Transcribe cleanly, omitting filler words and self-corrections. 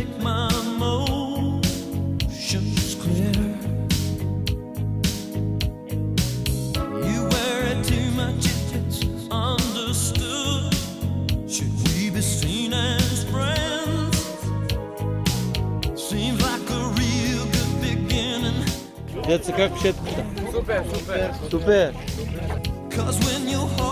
make my emotions clear. You worry too much if it's understood. Should we be seen as friends? Seems like a real good beginning. Детцы, как вообще? Супер, супер. Супер. Cause when your heart